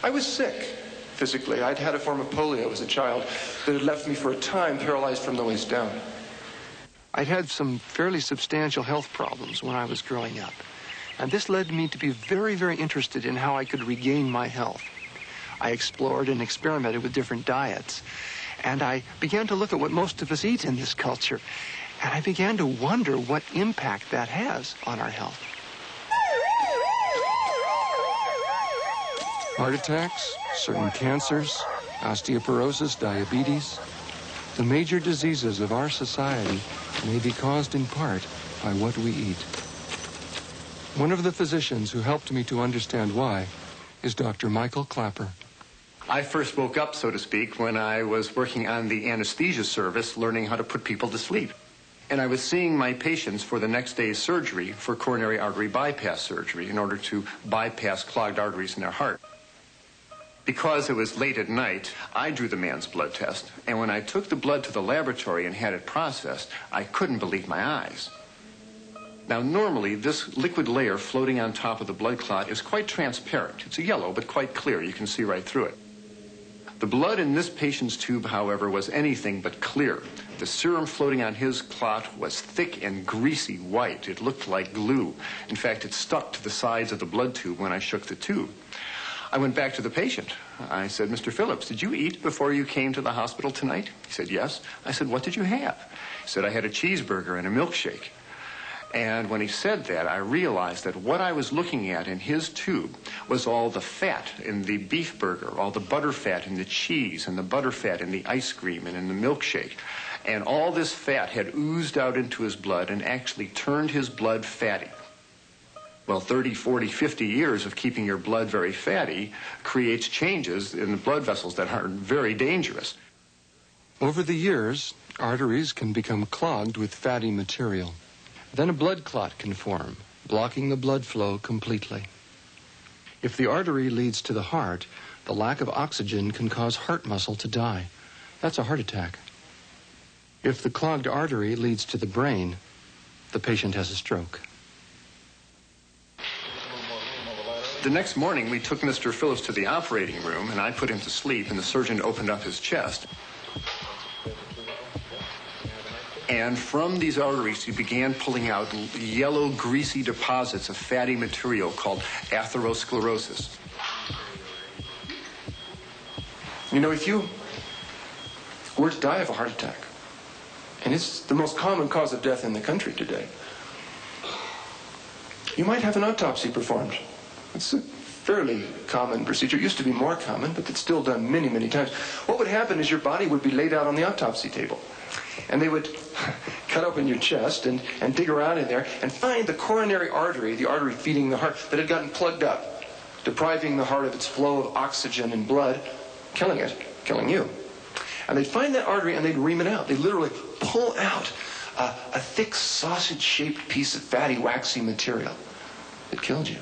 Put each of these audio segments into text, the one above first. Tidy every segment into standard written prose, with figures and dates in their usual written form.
I was sick physically. I'd had a form of polio as a child that had left me for a time paralyzed from the waist down. I'd had some fairly substantial health problems when I was growing up. And this led me to be very, very interested in how I could regain my health. I explored and experimented with different diets. And I began to look at what most of us eat in this culture. And I began to wonder what impact that has on our health. Heart attacks, certain cancers, osteoporosis, diabetes. The major diseases of our society may be caused in part by what we eat. One of the physicians who helped me to understand why is Dr. Michael Clapper. I first woke up, so to speak, when I was working on the anesthesia service, learning how to put people to sleep. And I was seeing my patients for the next day's surgery for coronary artery bypass surgery in order to bypass clogged arteries in their heart. Because it was late at night, I drew the man's blood test, and when I took the blood to the laboratory and had it processed, I couldn't believe my eyes. Now, normally, this liquid layer floating on top of the blood clot is quite transparent. It's a yellow, but quite clear. You can see right through it. The blood in this patient's tube, however, was anything but clear. The serum floating on his clot was thick and greasy white. It looked like glue. In fact, it stuck to the sides of the blood tube when I shook the tube. I went back to the patient. I said, Mr. Phillips, did you eat before you came to the hospital tonight? He said, yes. I said, what did you have? He said, I had a cheeseburger and a milkshake. And when he said that, I realized that what I was looking at in his tube was all the fat in the beef burger, all the butter fat in the cheese, and the butter fat in the ice cream and in the milkshake. And all this fat had oozed out into his blood and actually turned his blood fatty. Well, 30, 40, 50 years of keeping your blood very fatty creates changes in the blood vessels that are very dangerous. Over the years, arteries can become clogged with fatty material. Then a blood clot can form, blocking the blood flow completely. If the artery leads to the heart, the lack of oxygen can cause heart muscle to die. That's a heart attack. If the clogged artery leads to the brain, the patient has a stroke. The next morning, we took Mr. Phillips to the operating room, and I put him to sleep, and the surgeon opened up his chest. And from these arteries, he began pulling out yellow, greasy deposits of fatty material called atherosclerosis. You know, if you were to die of a heart attack, and it's the most common cause of death in the country today, you might have an autopsy performed. It's a fairly common procedure. It used to be more common, but it's still done many, many times. What would happen is your body would be laid out on the autopsy table. And they would cut open your chest and dig around in there and find the coronary artery, the artery feeding the heart, that had gotten plugged up, depriving the heart of its flow of oxygen and blood, killing it, killing you. And they'd find that artery and they'd ream it out. They'd literally pull out a thick sausage-shaped piece of fatty, waxy material that killed you.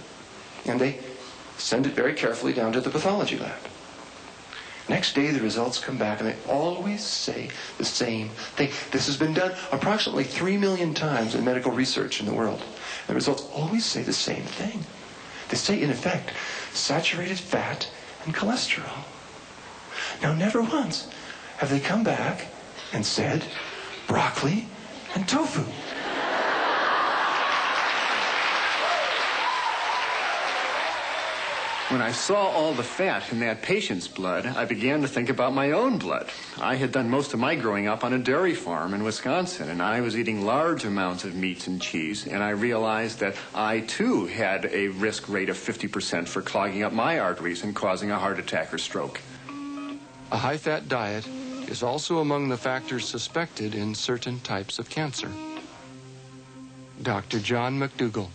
And they send it very carefully down to the pathology lab. Next day, the results come back, and they always say the same thing. This has been done approximately 3 million times in medical research in the world. The results always say the same thing. They say, in effect, saturated fat and cholesterol. Now, never once have they come back and said broccoli and tofu. When I saw all the fat in that patient's blood, I began to think about my own blood. I had done most of my growing up on a dairy farm in Wisconsin, and I was eating large amounts of meats and cheese, and I realized that I, too, had a risk rate of 50% for clogging up my arteries and causing a heart attack or stroke. A high-fat diet is also among the factors suspected in certain types of cancer. Dr. John McDougall.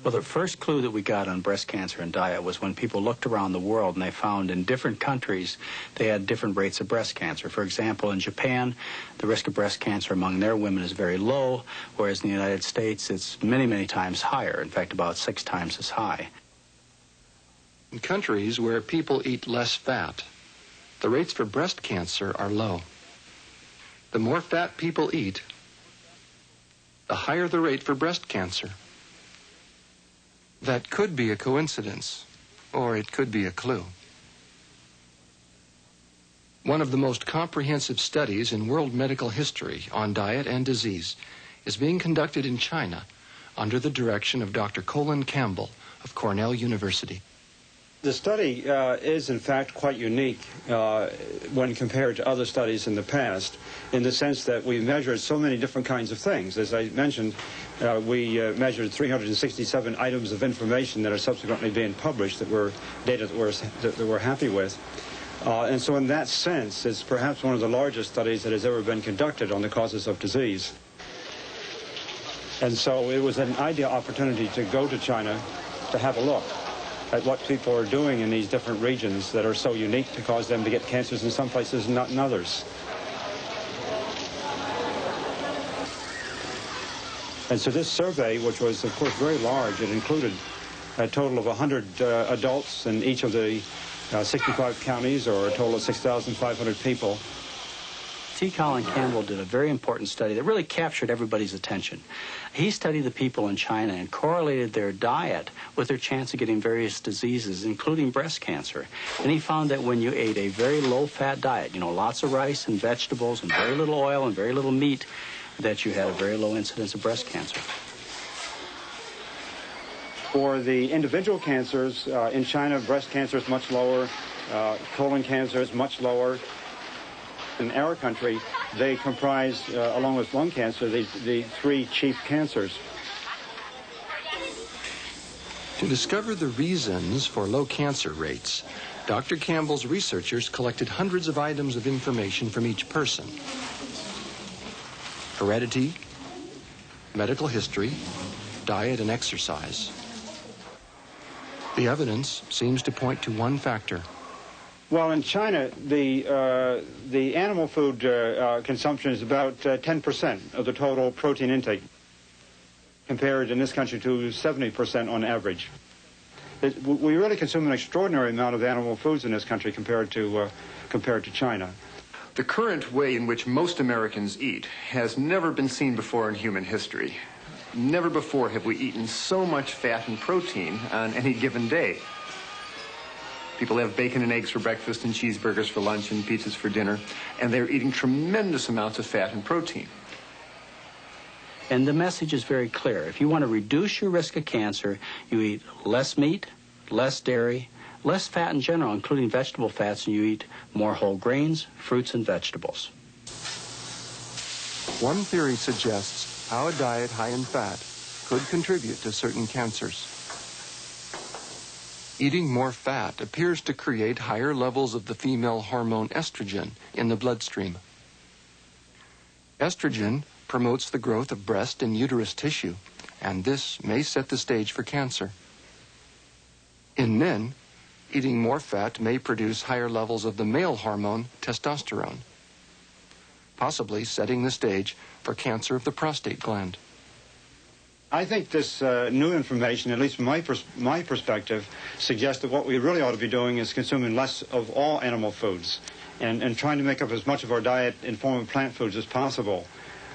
Well, the first clue that we got on breast cancer and diet was when people looked around the world and they found in different countries they had different rates of breast cancer. For example, in Japan, the risk of breast cancer among their women is very low, whereas in the United States it's many, many times higher. In fact, about 6 times as high. In countries where people eat less fat, the rates for breast cancer are low. The more fat people eat, the higher the rate for breast cancer. That could be a coincidence, or it could be a clue. One of the most comprehensive studies in world medical history on diet and disease is being conducted in China under the direction of Dr. Colin Campbell of Cornell University. The study is, in fact, quite unique when compared to other studies in the past, in the sense that we measured so many different kinds of things. As I mentioned, we measured 367 items of information that are subsequently being published that were data that we're happy with. And so in that sense, it's perhaps one of the largest studies that has ever been conducted on the causes of disease. And so it was an ideal opportunity to go to China to have a look at what people are doing in these different regions that are so unique to cause them to get cancers in some places and not in others. And so this survey, which was, of course, very large, it included a total of 100 adults in each of the 65 counties, or a total of 6,500 people. T. Colin Campbell did a very important study that really captured everybody's attention. He studied the people in China and correlated their diet with their chance of getting various diseases, including breast cancer. And he found that when you ate a very low-fat diet, lots of rice and vegetables and very little oil and very little meat, that you had a very low incidence of breast cancer. For the individual cancers, in China, breast cancer is much lower, colon cancer is much lower. In our country, they comprise, along with lung cancer, the three chief cancers. To discover the reasons for low cancer rates, Dr. Campbell's researchers collected hundreds of items of information from each person. Heredity, medical history, diet and exercise. The evidence seems to point to one factor. Well, in China, the animal food consumption is about 10% of the total protein intake, compared in this country to 70% on average. We really consume an extraordinary amount of animal foods in this country compared to China. The current way in which most Americans eat has never been seen before in human history. Never before have we eaten so much fat and protein on any given day. People have bacon and eggs for breakfast and cheeseburgers for lunch and pizzas for dinner, and they're eating tremendous amounts of fat and protein. And the message is very clear. If you want to reduce your risk of cancer, you eat less meat, less dairy, less fat in general, including vegetable fats, and you eat more whole grains, fruits, and vegetables. One theory suggests how a diet high in fat could contribute to certain cancers. Eating more fat appears to create higher levels of the female hormone estrogen in the bloodstream. Estrogen promotes the growth of breast and uterus tissue, and this may set the stage for cancer. In men, eating more fat may produce higher levels of the male hormone testosterone, possibly setting the stage for cancer of the prostate gland. I think this new information, at least from my perspective, suggests that what we really ought to be doing is consuming less of all animal foods and trying to make up as much of our diet in form of plant foods as possible.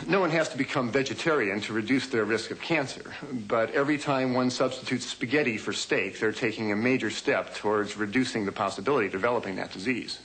No one has to become vegetarian to reduce their risk of cancer, but every time one substitutes spaghetti for steak, they're taking a major step towards reducing the possibility of developing that disease.